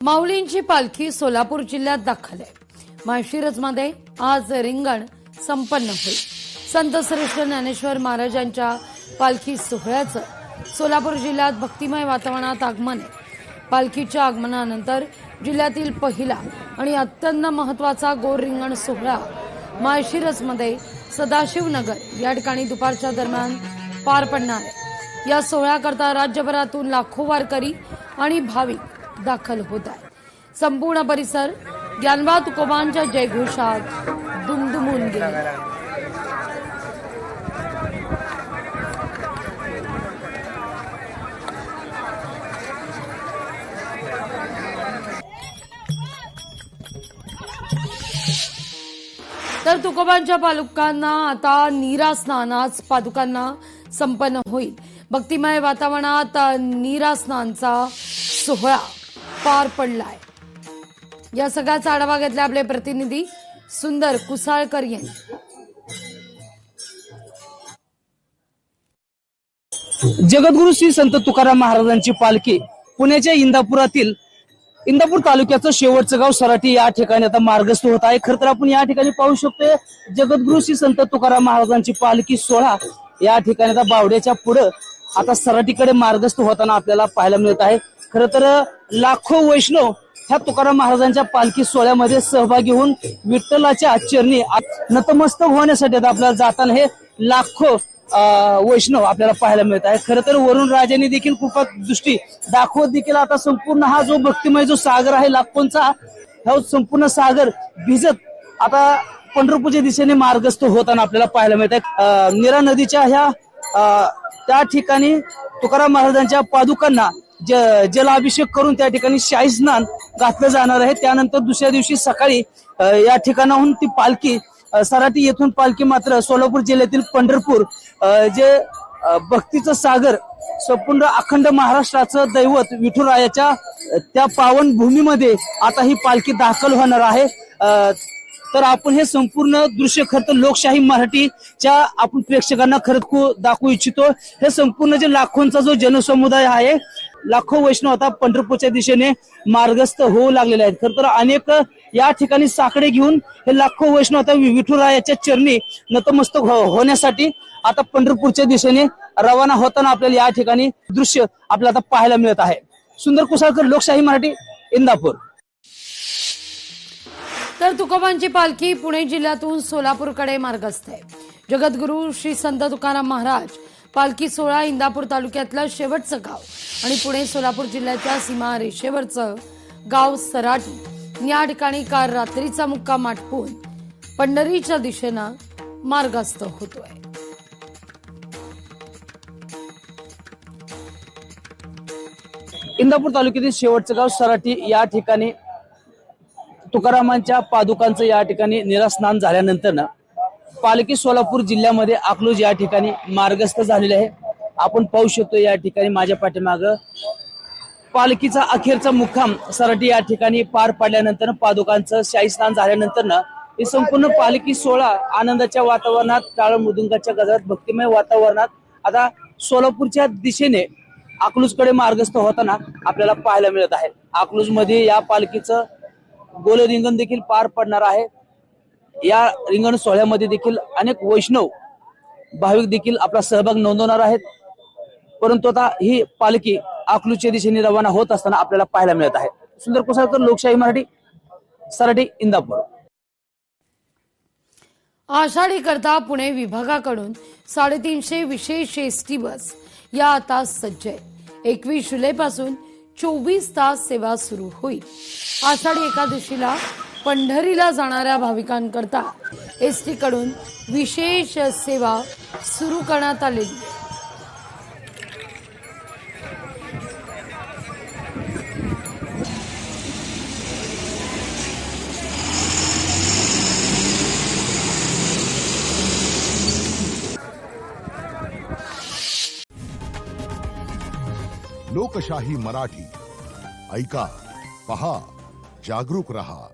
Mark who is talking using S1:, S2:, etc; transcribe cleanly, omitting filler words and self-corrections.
S1: माऊलींची पालखी सोलापूर जिल्ह्यात दाखल आहे। माळशिरसमध्ये आज रिंगण संपन्न होईल। संत श्रेष्ठ ज्ञानेश्वर महाराजांच्या पालखी सोहळ्याचं सोलापूर जिल्ह्यात भक्तिमय वातावरणात आगमन आहे। पालखीच्या आगमनानंतर जिल्ह्यातील पहिला आणि अत्यंत महत्त्वाचा गोर रिंगण सोहळा माळशिरसमध्ये सदाशिवनगर या ठिकाणी दुपारच्या दरम्यान पार पडणार आहे। या सोहळ्याकरता राज्यभरातून लाखो वारकरी आणि भाविक दाखल होत आहे। संपूर्ण परिसर ज्ञानोबा तुकोबांच्या जयघोषात दुमदुमून गेला। तर तुकोबांच्या पालुकांना आता नीरा स्नान आज पादुकांना संपन्न होईल। भक्तिमय वातावरणात नीरा स्नानचा सोहळा पार पडलाय। या सगळ्याचा आढावा घेतला आपले प्रतिनिधी सुंदर कुसाळकर यांनी।
S2: जगद्गुरु श्री संत तुकाराम महाराजांची पालखी पुण्याच्या इंदापूर तालुक्याचं शेवटचं गाव सराटी या ठिकाणी आता मार्गस्थ होत आहे। खरं तर आपण या ठिकाणी पाहू शकतो जगद्गुरु श्री संत तुकाराम महाराजांची पालखी सोहळा या ठिकाणी आता बावड्याच्या पुढे आता सराटीकडे मार्गस्थ होताना आपल्याला पाहायला मिळत आहे। खरं तर लाखो वैष्णव ह्या तुकाराम महाराजांच्या पालखी सोहळ्यामध्ये सहभागी होऊन विठ्ठलाच्या चरणी नतमस्तक होण्यासाठी आपल्याला जाताना हे लाखो वैष्णव आपल्याला पाहायला मिळत आहे। खरं तर वरुण राजांनी देखील कृपा दृष्टी दाखवत देखील आता संपूर्ण हा जो भक्तिमय जो सागर आहे लाखोंचा हा संपूर्ण सागर भिजत आता पंढरपूरच्या दिशेने मार्गस्थ होताना आपल्याला पाहायला मिळत आहे। नीरा नदीच्या ह्या त्या ठिकाणी तुकाराम महाराजांच्या पादुकांना जलाभिषेक करून त्या ठिकाणी शाही स्नान घातलं जाणार आहे। त्यानंतर दुसऱ्या दिवशी सकाळी या ठिकाणाहून ती पालखी सराटी येथून पालखी मात्र सोलापूर जिल्ह्यातील पंढरपूर जे भक्तीचं सागर संपूर्ण अखंड महाराष्ट्राचं दैवत विठुरायाच्या त्या पावन भूमीमध्ये आता ही पालखी दाखल होणार आहे। तर आपण हे संपूर्ण दृश्य खरं तर लोकशाही मराठीच्या आपण प्रेक्षकांना खरं दाखवू इच्छितो। हे संपूर्ण जे लाखोंचा जो जनसमुदाय आहे लाखो वैष्णव आता पंढरपूरच्या दिशेने मार्गस्थ होऊ लागलेले आहेत। खरं तर अनेक या ठिकाणी साकडे घेऊन हे लाखो वैष्णव आता विठुरायाच्या चरणी नतमस्तक होण्यासाठी आता पंढरपूरच्या दिशेने रवाना होताना आपल्याला या ठिकाणी दृश्य आपल्याला आता पाहायला मिळत आहे। सुंदर कुसाळकर, लोकशाही मराठी, इंदापूर।
S1: तर तुकोबांची पालखी पुणे जिल्ह्यातून सोलापूरकडे मार्गस्थ आहे। जगद्गुरु श्री संत तुकाराम महाराज पालखी सोहळा इंदापूर तालुक्यातलं शेवटचं गाव आणि पुणे सोलापूर जिल्ह्याच्या सीमा रेषेवरचं गाव सराटी या ठिकाणी काल रात्रीचा मुक्काम आटपून पंढरीच्या दिशेनं मार्गस्थ होतोय।
S2: इंदापूर तालुक्यातील शेवटचं गाव सराटी या ठिकाणी तुकारामांच्या पादुकांचं या ठिकाणी नीरास्नान झाल्यानंतर पालखी सोलापूर जिल्ह्यामध्ये अकलूज या ठिकाणी मार्गस्थ झालेले आहे। आपण पाहू शकतो या ठिकाणी माझ्या पाठीमाग पालखीचा अखेरचा मुक्काम सराटी या ठिकाणी पार पडल्यानंतर पादुकांचं शाही स्नान झाल्यानंतर ही संपूर्ण पालखी सोहळा आनंदाच्या वातावरणात टाळ मृदुंगाच्या गजरात भक्तिमय वातावरणात आता सोलापूरच्या दिशेने अकलूजकडे मार्गस्थ होताना आपल्याला पाहायला मिळत आहे। अकलूज मध्ये या पालखीचं गोल रिंगण देखील पार पडणार आहे। या रिंगण सोहळ्यामध्ये देखील अनेक वैष्णव भाविक देखील आपला सहभाग नोंदवणार आहेत। परंतु आता ही पालखी अकलूजच्या दिशेने रवाना होत असताना आपल्याला पाहायला मिळत आहे। सुंदर कुसाळकर, लोकशाही मराठी, सराटी, इंदापूर।
S1: आषाढी करता पुणे विभागाकडून 350 विशेष एसटी बस या आता सज्ज आहेत। 21 जुलैपासून 24 तास सेवा सुरू होईल। आषाढी एकादशीला पंढरीला जाणाऱ्या भाविकांकरता एसटी कडून विशेष सेवा सुरू करण्यात आलेली आहे।
S3: लोकशाही मराठी, ऐका, पहा, जागरूक रहा।